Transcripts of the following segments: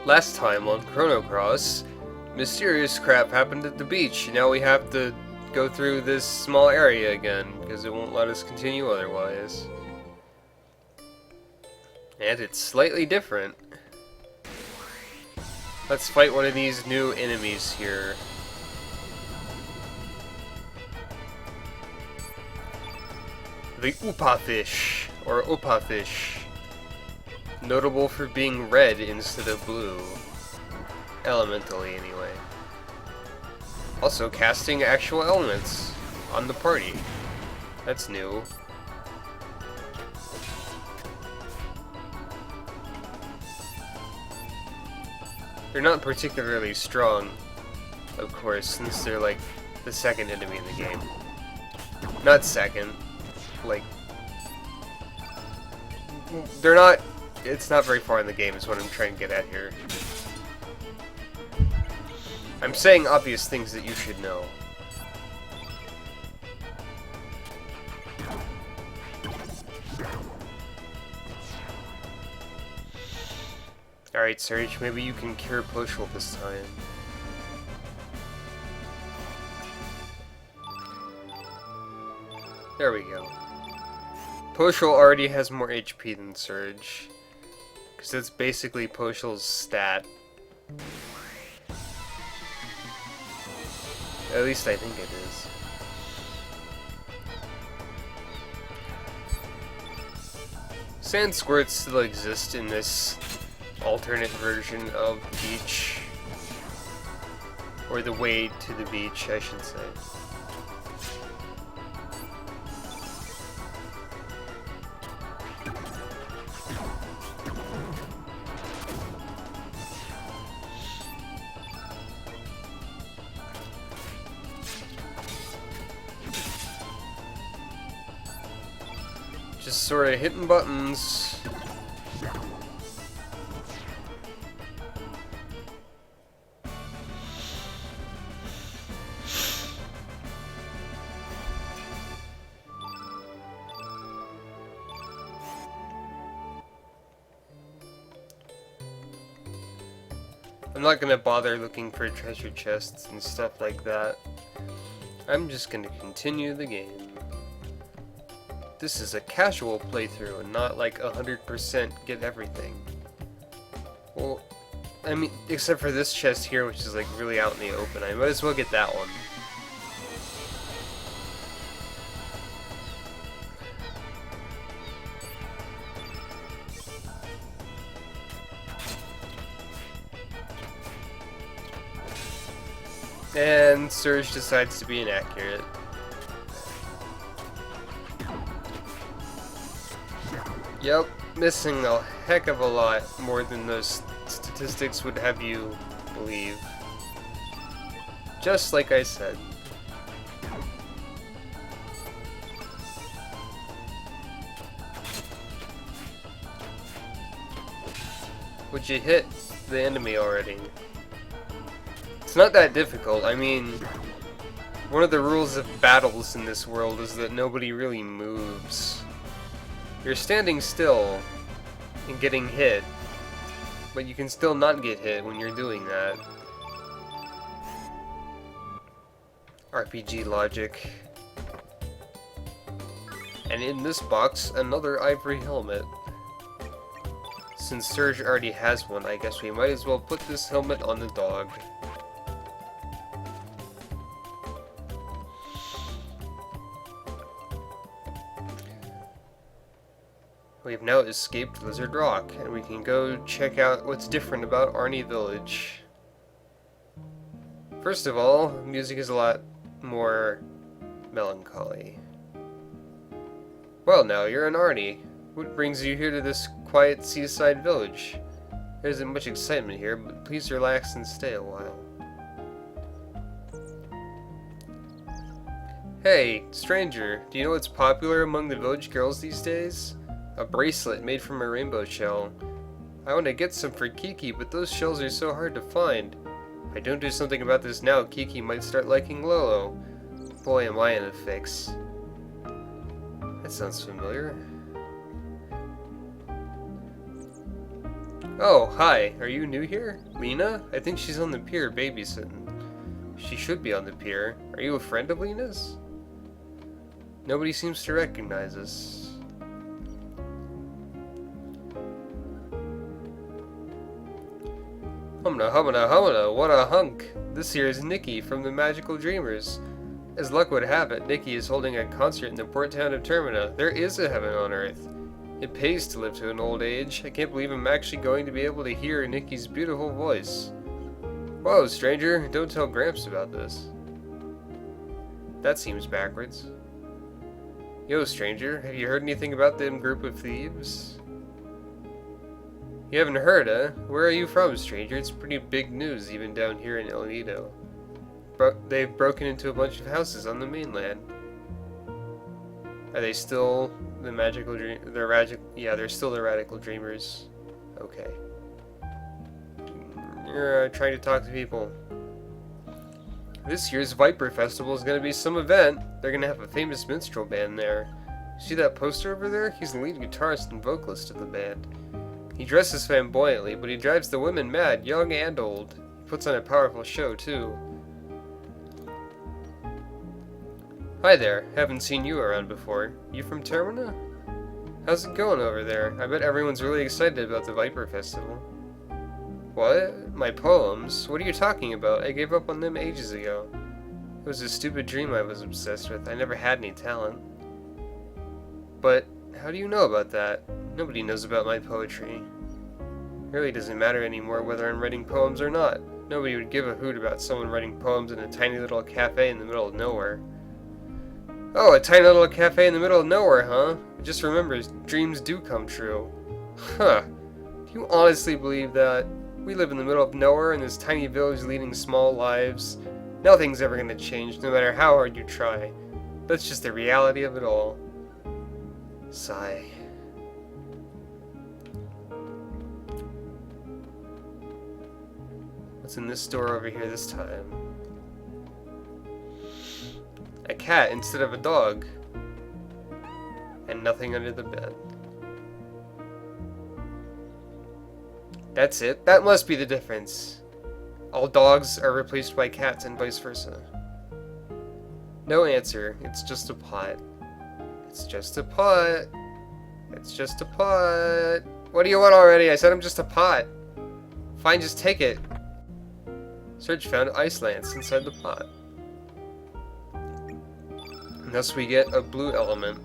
Last time on Chrono Cross, mysterious crap happened at the beach. Now we have to go through this small area again, because it won't let us continue otherwise. And it's slightly different. Let's fight one of these new enemies here. The Upa fish, or Upa fish. Notable for being red instead of blue. Elementally, anyway. Also casting actual elements on the party. That's new. They're not particularly strong, of course, since they're like the second enemy in the game. Not second, like... They're not... It's not very far in the game is what I'm trying to get at here. I'm saying obvious things that you should know. Alright, Surge, maybe you can cure Poshul this time. There we go. Poshul already has more HP than Surge, because that's basically Poshul's stat. At least I think it is. Sand squirts still exist in this alternate version of the beach. Or the way to the beach, I should say. Just sort of hitting buttons. I'm not gonna bother looking for treasure chests and stuff like that. I'm just gonna continue the game. This is a casual playthrough and not like 100% get everything. Well, I mean, except for this chest here, which is like really out in the open. I might as well get that one. And Surge decides to be inaccurate. Yep, missing a heck of a lot more than those statistics would have you believe. Just like I said. Would you hit the enemy already? It's not that difficult. I mean, one of the rules of battles in this world is that nobody really moves. You're standing still and getting hit, but you can still not get hit when you're doing that. RPG logic. And in this box, another ivory helmet. Since Surge already has one, I guess we might as well put this helmet on the dog. We've now escaped Lizard Rock, and we can go check out what's different about Arnie Village. First of all, music is a lot more melancholy. Well now, you're an Arnie. What brings you here to this quiet seaside village? There isn't much excitement here, but please relax and stay a while. Hey, stranger, do you know what's popular among the village girls these days? A bracelet made from a rainbow shell. I want to get some for Kiki, but those shells are so hard to find. If I don't do something about this now, Kiki might start liking Lolo. Boy, am I in a fix. That sounds familiar. Oh, hi. Are you new here? Lena? I think she's on the pier babysitting. She should be on the pier. Are you a friend of Lena's? Nobody seems to recognize us. Humna, humna, humna, what a hunk! This here is Nikki from the Magical Dreamers. As luck would have it, Nikki is holding a concert in the port town of Termina. There is a heaven on earth. It pays to live to an old age. I can't believe I'm actually going to be able to hear Nikki's beautiful voice. Whoa, stranger, don't tell Gramps about this. That seems backwards. Yo, stranger, have you heard anything about them group of thieves? You haven't heard, huh? Where are you from, stranger? It's pretty big news even down here in El Nido. They've broken into a bunch of houses on the mainland. Are they still the magical dream? Yeah, they're still the radical dreamers. Okay. You're trying to talk to people. This year's Viper Festival is going to be some event. They're going to have a famous minstrel band there. See that poster over there? He's the lead guitarist and vocalist of the band. He dresses flamboyantly, but he drives the women mad, young and old. He puts on a powerful show, too. Hi there, haven't seen you around before. You from Termina? How's it going over there? I bet everyone's really excited about the Viper Festival. What? My poems? What are you talking about? I gave up on them ages ago. It was a stupid dream I was obsessed with. I never had any talent. But how do you know about that? Nobody knows about my poetry. It really doesn't matter anymore whether I'm writing poems or not. Nobody would give a hoot about someone writing poems in a tiny little cafe in the middle of nowhere. Oh, a tiny little cafe in the middle of nowhere, huh? Just remember, dreams do come true. Huh. Do you honestly believe that? We live in the middle of nowhere in this tiny village leading small lives. Nothing's ever going to change, no matter how hard you try. That's just the reality of it all. Sigh. What's in this door over here this time? A cat instead of a dog. And nothing under the bed. That's it. That must be the difference. All dogs are replaced by cats and vice versa. No answer. It's just a pot. It's just a pot. It's just a pot. What do you want already? I said I'm just a pot. Fine, just take it. Search found ice lance inside the pot. And thus we get a blue element.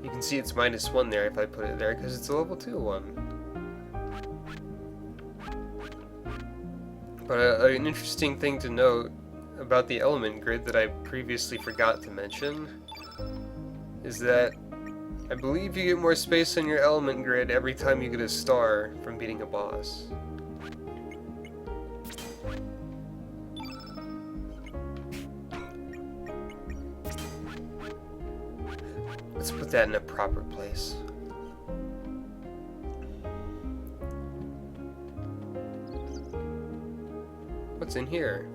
You can see it's -1 there if I put it there because it's a level 2 one. But an interesting thing to note about the element grid that I previously forgot to mention is that I believe you get more space on your element grid every time you get a star from beating a boss. Let's put that in a proper place. What's in here?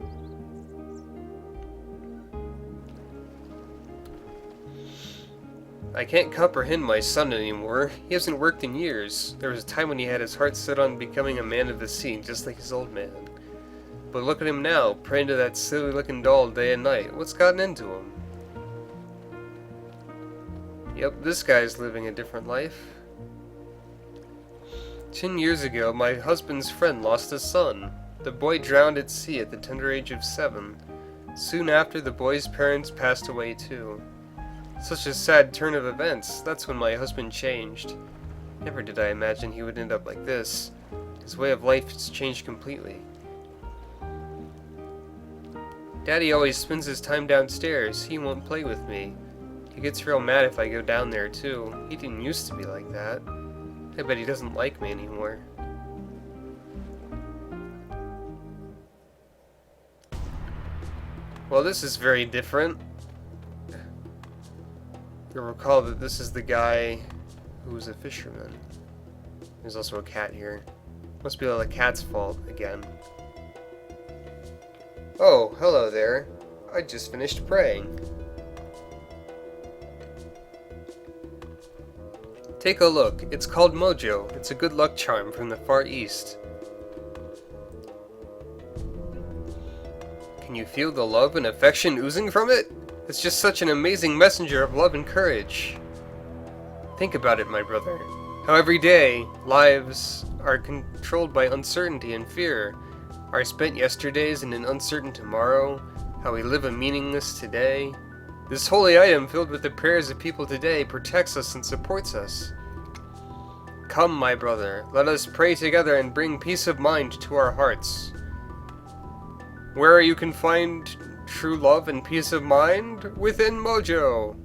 I can't comprehend my son anymore. He hasn't worked in years. There was a time when he had his heart set on becoming a man of the sea, just like his old man. But look at him now, praying to that silly looking doll day and night. What's gotten into him? Yep, this guy's living a different life. 10 years ago, my husband's friend lost a son. The boy drowned at sea at the tender age of 7. Soon after, the boy's parents passed away too. Such a sad turn of events. That's when my husband changed. Never did I imagine he would end up like this. His way of life has changed completely. Daddy always spends his time downstairs. He won't play with me. He gets real mad if I go down there too. He didn't used to be like that. I bet he doesn't like me anymore. Well, this is very different. You'll recall that this is the guy who was a fisherman. There's also a cat here. Must be all the cat's fault again. Oh, hello there. I just finished praying. Take a look. It's called Mojo. It's a good luck charm from the Far East. Can you feel the love and affection oozing from it? It's just such an amazing messenger of love and courage. Think about it, my brother. How every day, lives are controlled by uncertainty and fear. Our spent yesterdays and an uncertain tomorrow. How we live a meaningless today. This holy item, filled with the prayers of people today, protects us and supports us. Come, my brother, let us pray together and bring peace of mind to our hearts. Where you can find true love and peace of mind? Within Mojo!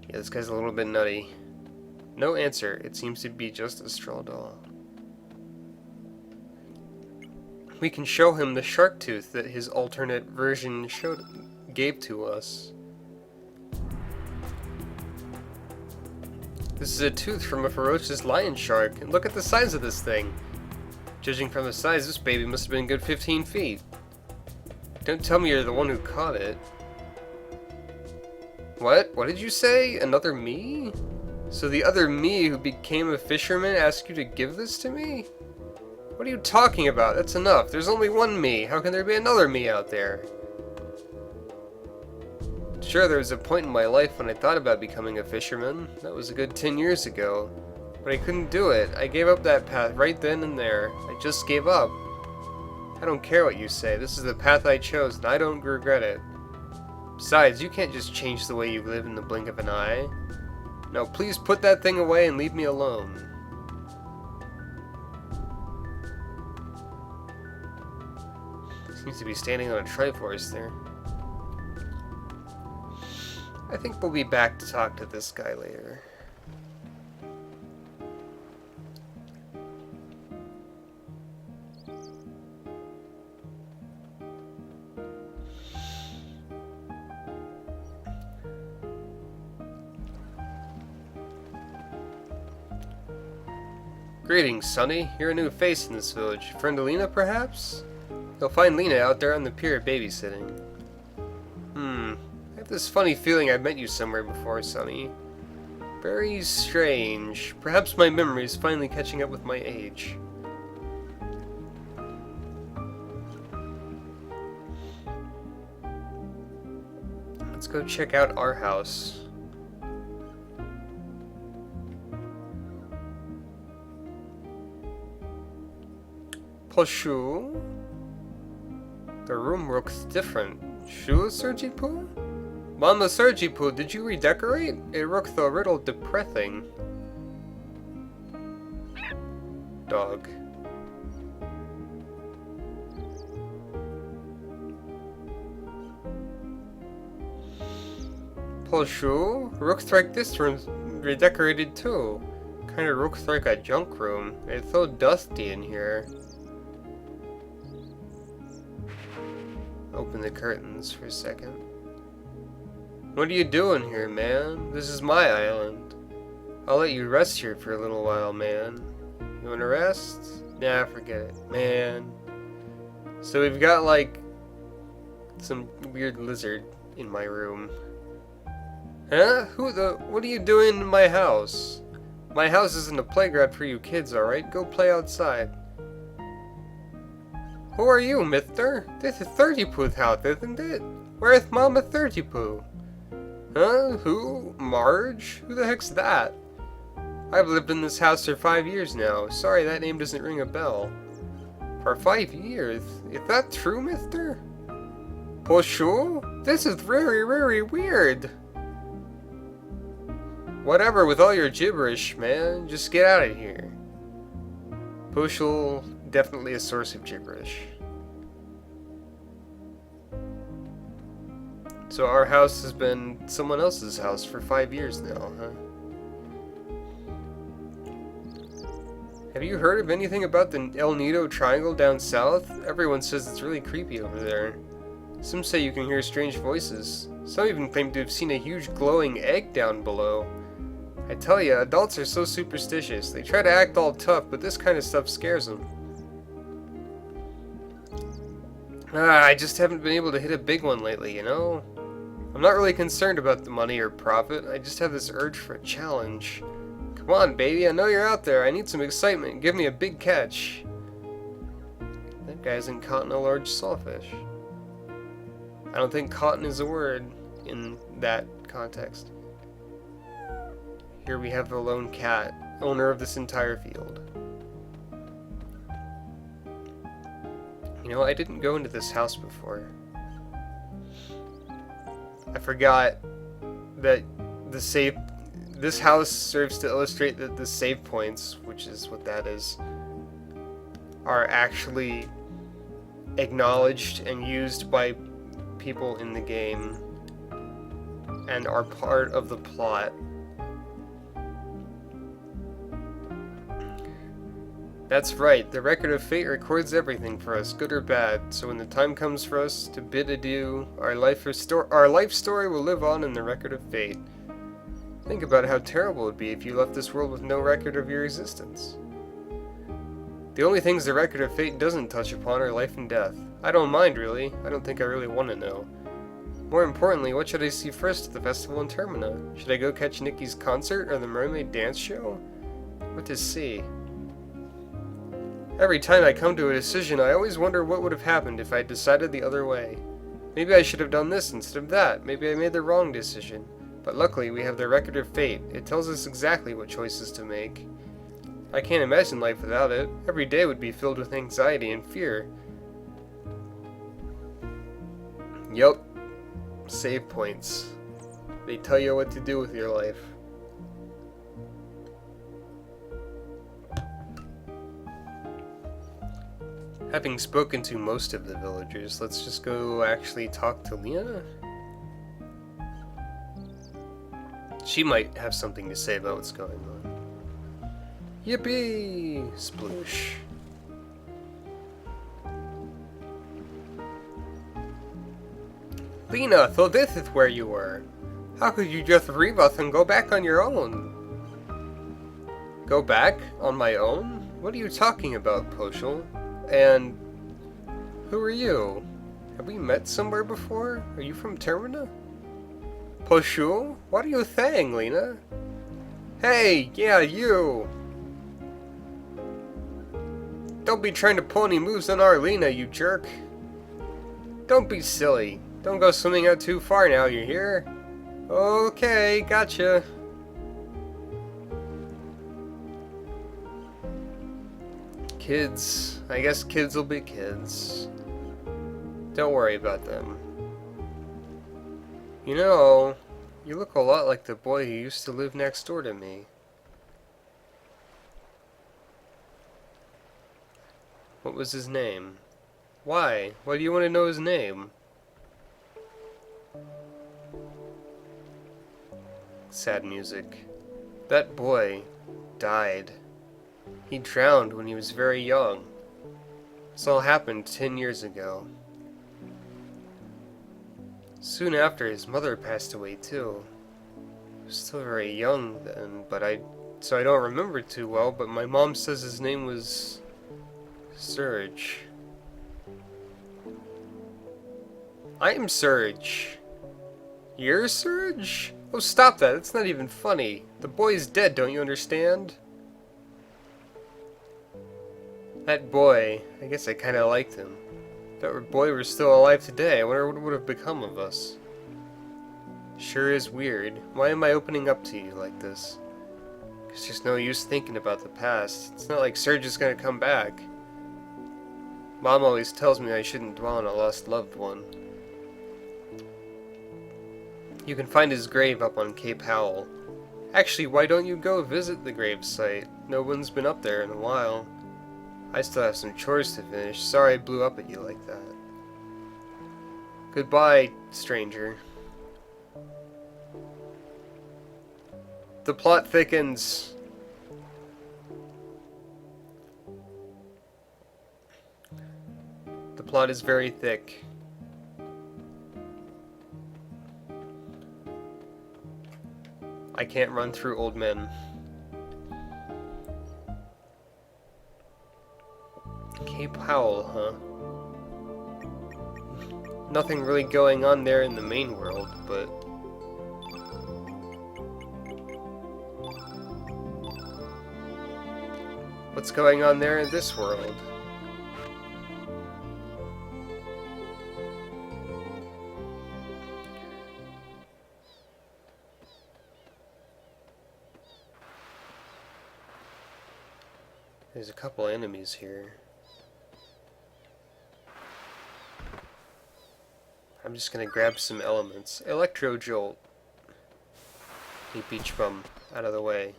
Yeah, this guy's a little bit nutty. No answer. It seems to be just a straw doll. We can show him the shark tooth that his alternate version gave to us. This is a tooth from a ferocious lion shark, and look at the size of this thing. Judging from the size, this baby must have been a good 15 feet. Don't tell me you're the one who caught it. What? What did you say? Another me? So the other me who became a fisherman asked you to give this to me? What are you talking about? That's enough. There's only one me. How can there be another me out there? Sure, there was a point in my life when I thought about becoming a fisherman. That was a good 10 years ago. But I couldn't do it. I gave up that path right then and there. I just gave up. I don't care what you say. This is the path I chose, and I don't regret it. Besides, you can't just change the way you live in the blink of an eye. Now, please put that thing away and leave me alone. Seems to be standing on a Triforce there. I think we'll be back to talk to this guy later. Greetings, Sonny. You're a new face in this village. Friend of Lena, perhaps? You'll find Lena out there on the pier babysitting. I have this funny feeling I've met you somewhere before, Sonny. Very strange. Perhaps my memory is finally catching up with my age. Let's go check out our house. Poshu? The room looks different. Shu Surgipu? Mama Surgipu, did you redecorate? It looks a little depressing. Dog. Poshu? Looks like this room's redecorated too. Kinda looks like a junk room. It's so dusty in here. Open the curtains for a second. What are you doing here, man? This is my island. I'll let you rest here for a little while, man. You wanna rest? Nah, forget it, man. So we've got, like, some weird lizard in my room. Huh? What are you doing in my house? My house isn't a playground for you kids, alright? Go play outside. Who are you, mister? This is 30-Poo's house, isn't it? Where's Mama 30-Poo? Huh? Who? Marge? Who the heck's that? I've lived in this house for 5 years now. Sorry, that name doesn't ring a bell. For 5 years? Is that true, mister? Poshu? This is very, very weird. Whatever with all your gibberish, man. Just get out of here. Poshu, definitely a source of gibberish. So our house has been someone else's house for 5 years now, huh? Have you heard of anything about the El Nido Triangle down south? Everyone says it's really creepy over there. Some say you can hear strange voices. Some even claim to have seen a huge glowing egg down below. I tell you, adults are so superstitious. They try to act all tough, but this kind of stuff scares them. I just haven't been able to hit a big one lately, you know? I'm not really concerned about the money or profit, I just have this urge for a challenge. Come on, baby, I know you're out there. I need some excitement. Give me a big catch. That guy hasn't caught a large sawfish. I don't think cotton is a word in that context. Here we have the lone cat, owner of this entire field. You know, I didn't go into this house before. I forgot that this house serves to illustrate that the save points, which is what that is, are actually acknowledged and used by people in the game and are part of the plot. That's right, the Record of Fate records everything for us, good or bad, so when the time comes for us to bid adieu, our life story will live on in the Record of Fate. Think about how terrible it would be if you left this world with no record of your existence. The only things the Record of Fate doesn't touch upon are life and death. I don't mind, really. I don't think I really want to know. More importantly, what should I see first at the festival in Termina? Should I go catch Nikki's concert or the mermaid dance show? What to see? Every time I come to a decision, I always wonder what would have happened if I had decided the other way. Maybe I should have done this instead of that. Maybe I made the wrong decision. But luckily, we have the Record of Fate. It tells us exactly what choices to make. I can't imagine life without it. Every day would be filled with anxiety and fear. Yup. Save points. They tell you what to do with your life. Having spoken to most of the villagers, let's just go actually talk to Lena. She might have something to say about what's going on. Yippee! Sploosh. Lena, so this is where you were. How could you just leave us and go back on your own? Go back? On my own? What are you talking about, Poshul? And who are you? Have we met somewhere before? Are you from Termina? Poshul? What are you saying, Lena? Hey, yeah, you! Don't be trying to pull any moves on our Lena, you jerk. Don't be silly. Don't go swimming out too far now, you hear? Okay, gotcha. Kids. I guess kids will be kids. Don't worry about them. You know, you look a lot like the boy who used to live next door to me. What was his name? Why? Why do you want to know his name? Sad music. That boy died. He drowned when he was very young. This all happened 10 years ago. Soon after, his mother passed away too. I was still very young then, so I don't remember too well, but my mom says his name was Surge. I am Surge. You're Surge? Oh, stop that. It's not even funny. The boy's dead, don't you understand? That boy, I guess I kinda liked him. If that boy were still alive today, I wonder what would have become of us. Sure is weird. Why am I opening up to you like this? It's just no use thinking about the past. It's not like Surge is gonna come back. Mom always tells me I shouldn't dwell on a lost loved one. You can find his grave up on Cape Howell. Actually, why don't you go visit the grave site? No one's been up there in a while. I still have some chores to finish. Sorry I blew up at you like that. Goodbye, stranger. The plot thickens. The plot is very thick. I can't run through old men. Cape Howell, huh? Nothing really going on there in the main world. but... What's going on there in this world? There's a couple enemies here. I'm just gonna grab some elements. Electro Jolt. Keep each bum out of the way.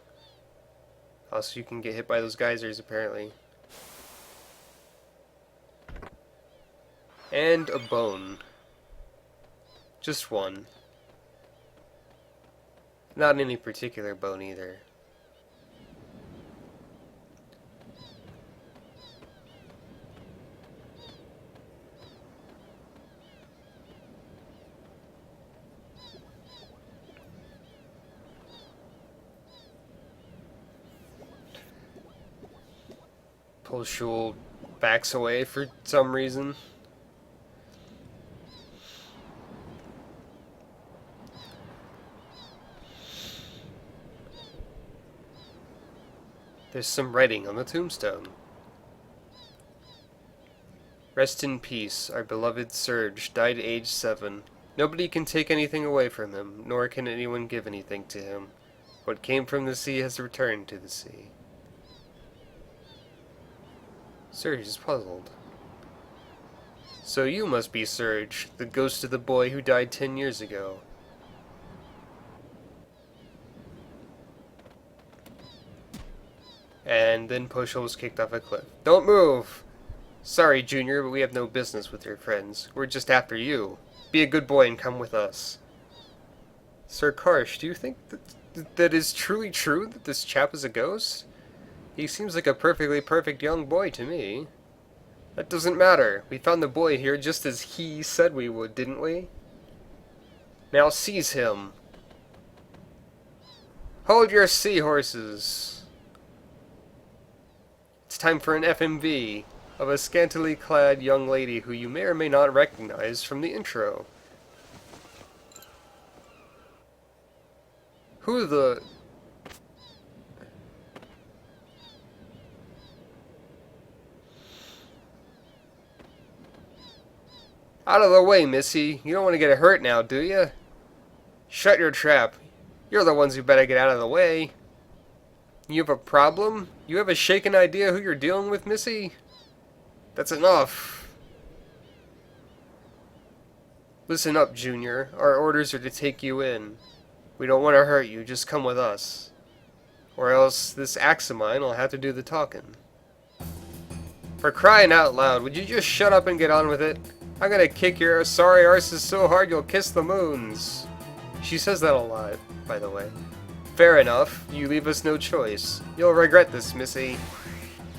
Also, you can get hit by those geysers, apparently. And a bone. Just one. Not any particular bone, either. Shul backs away for some reason. There's some writing on the tombstone. Rest in peace, our beloved Surge died aged 7. Nobody can take anything away from him, nor can anyone give anything to him. What came from the sea has returned to the sea. Surge is puzzled. So you must be Surge, the ghost of the boy who died 10 years ago. And then Poshul was kicked off a cliff. Don't move! Sorry, Junior, but we have no business with your friends. We're just after you. Be a good boy and come with us. Sir Karsh, do you think that is truly true that this chap is a ghost? He seems like a perfectly perfect young boy to me. That doesn't matter. We found the boy here just as he said we would, didn't we? Now seize him. Hold your seahorses. It's time for an FMV of a scantily clad young lady who you may or may not recognize from the intro. Who the... Out of the way, missy. You don't want to get hurt now, do you? Shut your trap. You're the ones who better get out of the way. You have a problem? You have a shaken idea who you're dealing with, missy? That's enough. Listen up, Junior. Our orders are to take you in. We don't want to hurt you. Just come with us. Or else this axe of mine will have to do the talking. For crying out loud, would you just shut up and get on with it? I'm gonna kick your sorry arses so hard you'll kiss the moons. She says that a lot, by the way. Fair enough. You leave us no choice. You'll regret this, missy.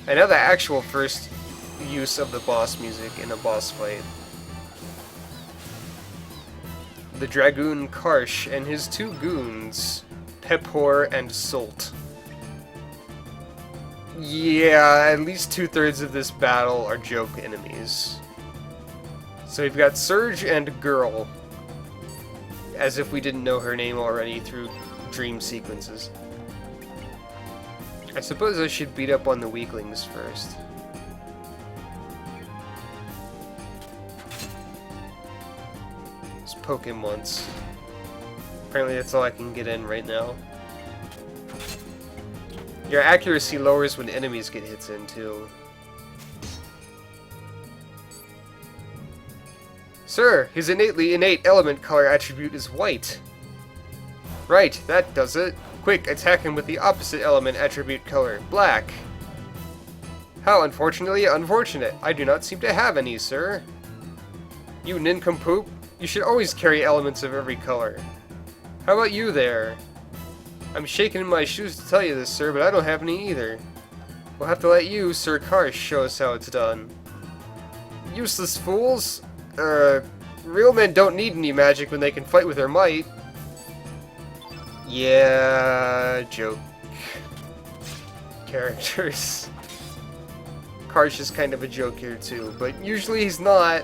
And now the actual first use of the boss music in a boss fight. The Dragoon Karsh and his two goons, Pephor and Solt. Yeah, at least 2/3 of this battle are joke enemies. So we've got Surge and Girl, as if we didn't know her name already through dream sequences. I suppose I should beat up on the weaklings first. Just poke him once. Apparently that's all I can get in right now. Your accuracy lowers when enemies get hits in, too. Sir, his innate element color attribute is white. Right, that does it. Quick, attack him with the opposite element attribute color, black. How unfortunately unfortunate. I do not seem to have any, sir. You nincompoop. You should always carry elements of every color. How about you there? I'm shaking in my shoes to tell you this, sir, but I don't have any either. We'll have to let you, Sir Karsh, show us how it's done. Useless fools! Real men don't need any magic when they can fight with their might. Yeah, joke. Characters. Karsh is kind of a joke here too, but usually he's not.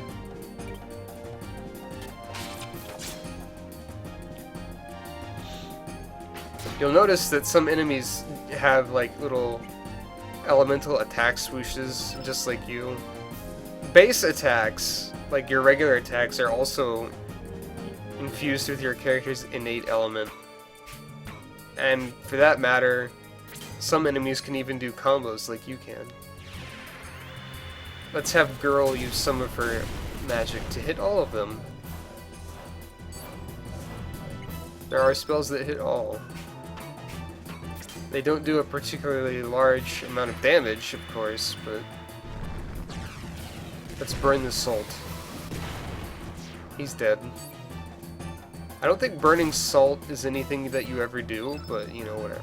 You'll notice that some enemies have like little elemental attack swooshes, just like you. Base attacks, like your regular attacks, are also infused with your character's innate element. And for that matter, some enemies can even do combos like you can. Let's have Girl use some of her magic to hit all of them. There are spells that hit all. They don't do a particularly large amount of damage, of course, but... Let's burn the salt. He's dead. I don't think burning salt is anything that you ever do, but, you know, whatever.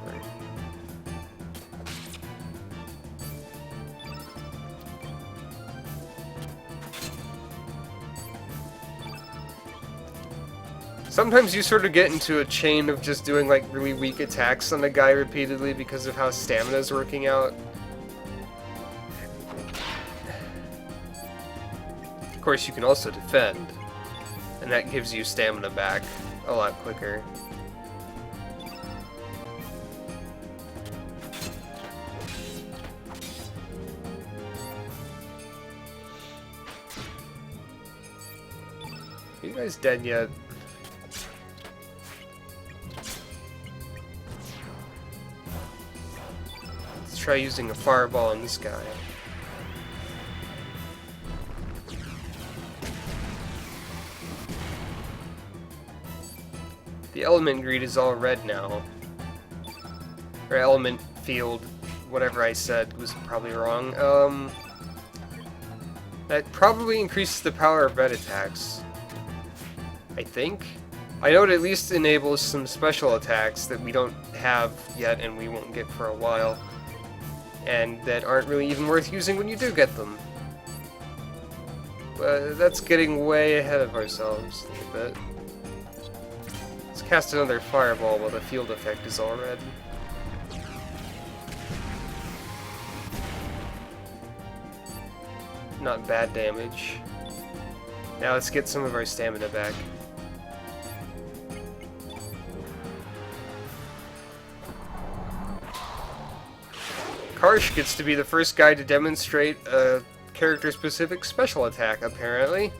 Sometimes you sort of get into a chain of just doing like really weak attacks on a guy repeatedly because of how stamina's working out. Of course, you can also defend, and that gives you stamina back a lot quicker. Are you guys dead yet? Try using a fireball on this guy. The element greed is all red now. Or element field, whatever I said was probably wrong. That probably increases the power of red attacks. I think? I know it at least enables some special attacks that we don't have yet and we won't get for a while. And that aren't really even worth using when you do get them. But that's getting way ahead of ourselves a little bit. Let's cast another fireball while the field effect is all red. Not bad damage. Now let's get some of our stamina back. Karsh gets to be the first guy to demonstrate a character-specific special attack, apparently.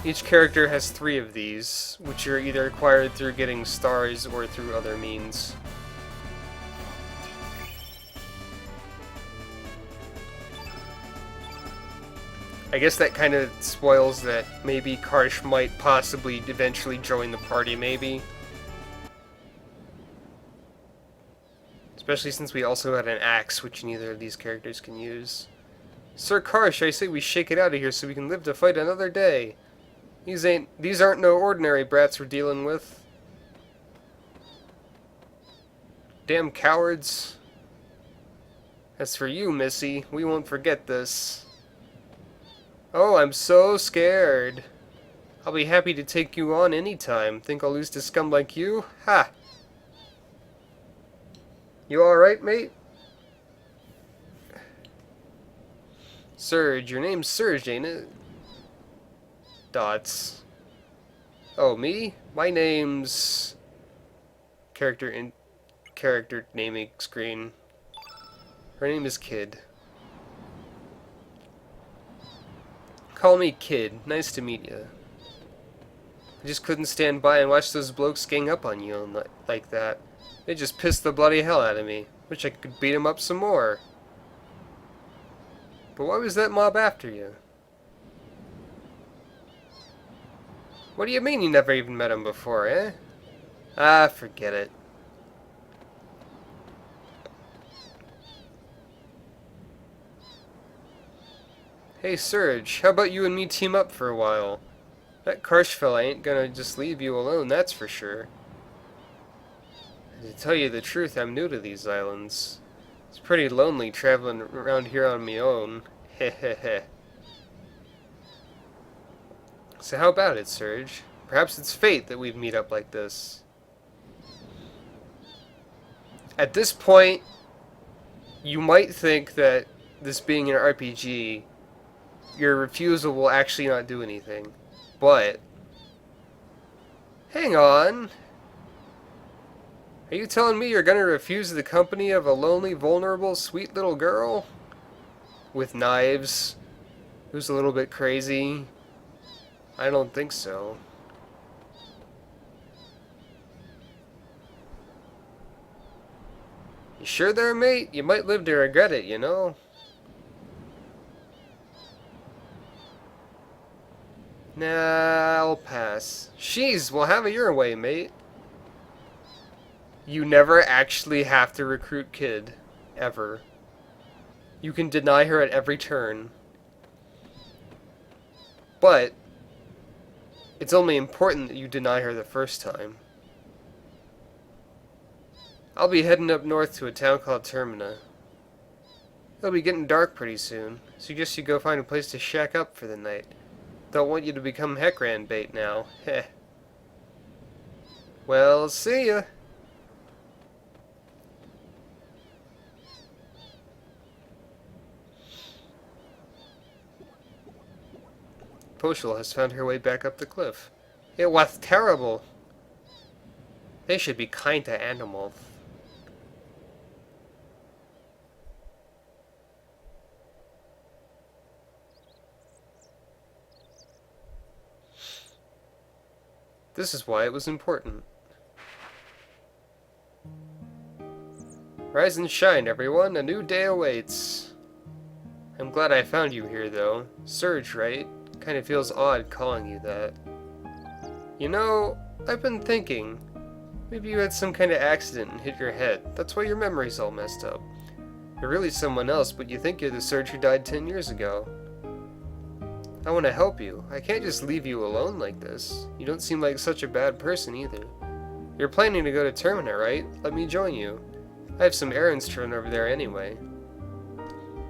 Each character has 3 of these, which are either acquired through getting stars or through other means. I guess that kind of spoils that maybe Karsh might possibly eventually join the party, maybe. Especially since we also had an axe, which neither of these characters can use. Sir Karsh, I say we shake it out of here so we can live to fight another day. These aren't no ordinary brats we're dealing with. Damn cowards. As for you, Missy, we won't forget this. Oh, I'm so scared. I'll be happy to take you on anytime. Think I'll lose to scum like you? Ha! You alright, mate? Surge, your name's Surge, ain't it? Dots. Oh, me? My name's... Character naming screen. Her name is Kid. Call me Kid. Nice to meet you. I just couldn't stand by and watch those blokes gang up on you like that. They just pissed the bloody hell out of me. Wish I could beat them up some more. But why was that mob after you? What do you mean you never even met him before, eh? Ah, forget it. Hey Surge, how about you and me team up for a while? That Karsh fella ain't gonna just leave you alone, that's for sure. To tell you the truth, I'm new to these islands. It's pretty lonely traveling around here on my own. Hehehe. So how about it, Surge? Perhaps it's fate that we'd meet up like this. At this point, you might think that this being an RPG, your refusal will actually not do anything. But Hang on. Are you telling me you're gonna refuse the company of a lonely, vulnerable, sweet little girl? With knives? Who's a little bit crazy? I don't think so. You sure there, mate? You might live to regret it, you know? Nah, I'll pass. Sheesh, well, have it your way, mate. You never actually have to recruit Kid. Ever. You can deny her at every turn. But it's only important that you deny her the first time. I'll be heading up north to a town called Termina. It'll be getting dark pretty soon. Suggest you go find a place to shack up for the night. Don't want you to become Heckran bait now. Heh. Well, see ya. Poshul has found her way back up the cliff. It was terrible. They should be kind to animals. This is why it was important. Rise and shine, everyone. A new day awaits. I'm glad I found you here, though. Surge, right? Kind of feels odd calling you that. You know, I've been thinking. Maybe you had some kind of accident and hit your head. That's why your memory's all messed up. You're really someone else, but you think you're the Surge who died 10 years ago. I want to help you. I can't just leave you alone like this. You don't seem like such a bad person either. You're planning to go to Termina, right? Let me join you. I have some errands to run over there anyway.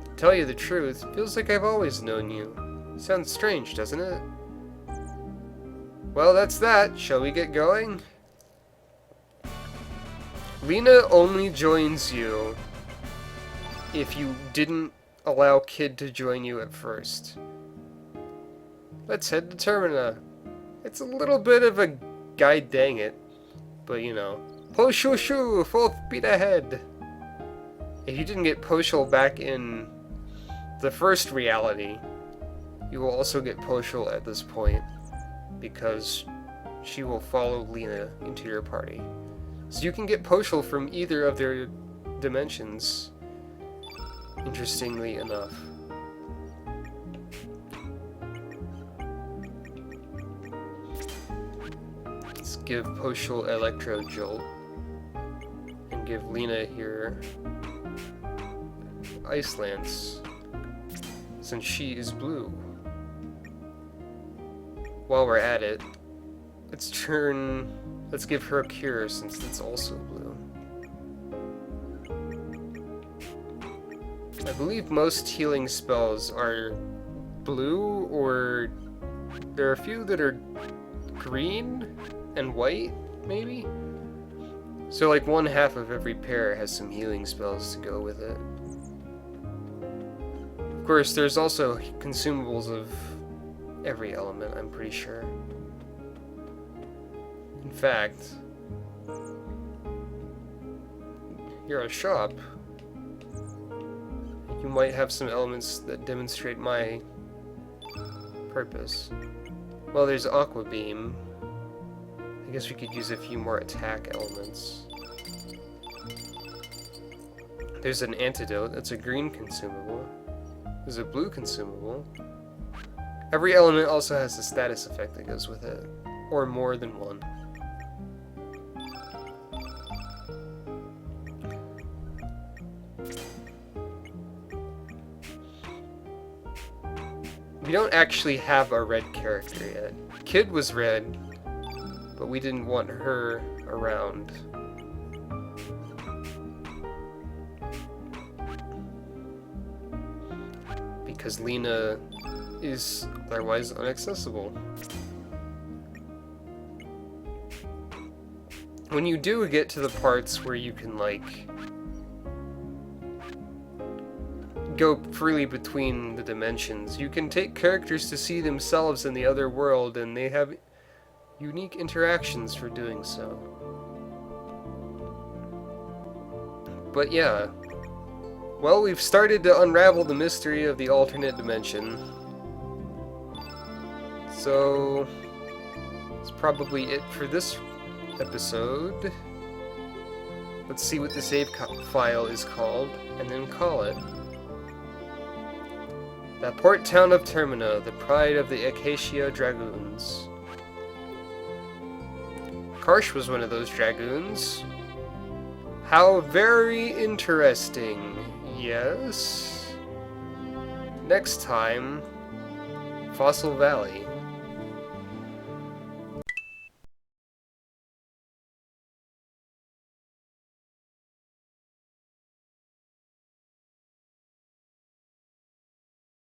To tell you the truth, feels like I've always known you. Sounds strange, doesn't it? Well, that's that. Shall we get going? Lena only joins you if you didn't allow Kid to join you at first. Let's head to Termina. It's a little bit of a guide dang it, but you know. Poshul shoo, full speed ahead. If you didn't get Poshul back in the first reality, you will also get Poshul at this point, because she will follow Lena into your party. So you can get Poshul from either of their dimensions, interestingly enough. Let's give Poshul Electro Jolt, and give Lena here Ice Lance, since she is blue. While we're at it, let's give her a cure since it's also blue. I believe most healing spells are blue, or there are a few that are green and white, maybe? So like 1/2 of every pair has some healing spells to go with it. Of course, there's also consumables of every element, I'm pretty sure. In fact, you're a shop. You might have some elements that demonstrate my purpose. Well, there's Aqua Beam. I guess we could use a few more attack elements. There's an antidote, that's a green consumable. There's a blue consumable. Every element also has a status effect that goes with it, or more than one. We don't actually have a red character yet. Kid was red, but we didn't want her around. Because Lena is otherwise inaccessible. When you do get to the parts where you can, like, go freely between the dimensions, you can take characters to see themselves in the other world, and they have unique interactions for doing so. But yeah. Well, we've started to unravel the mystery of the alternate dimension. So, that's probably it for this episode. Let's see what the save file is called, and then call it. The port town of Termina, the pride of the Acacia Dragoons. Karsh was one of those dragoons. How very interesting. Yes. Next time, Fossil Valley.